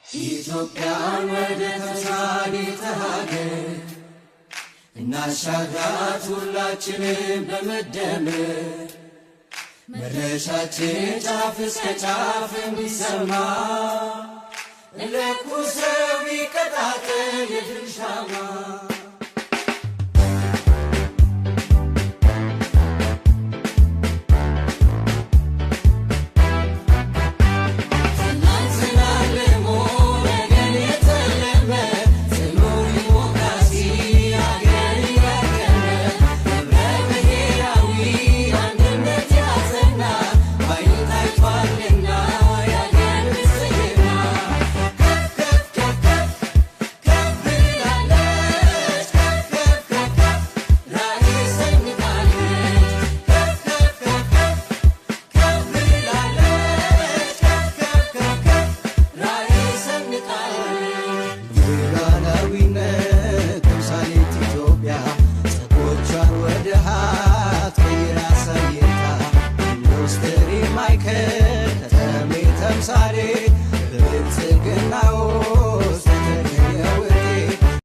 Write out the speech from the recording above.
ኢትዮጵያን ወደ ተሳቤተ ሀገር እናሻግራት ሁላችንም በመደመር መድረሻችን ጫፍ እስከ ጫፍ እንዲሰማ ለኩሰው ይቀጣጠል የድል ሻማ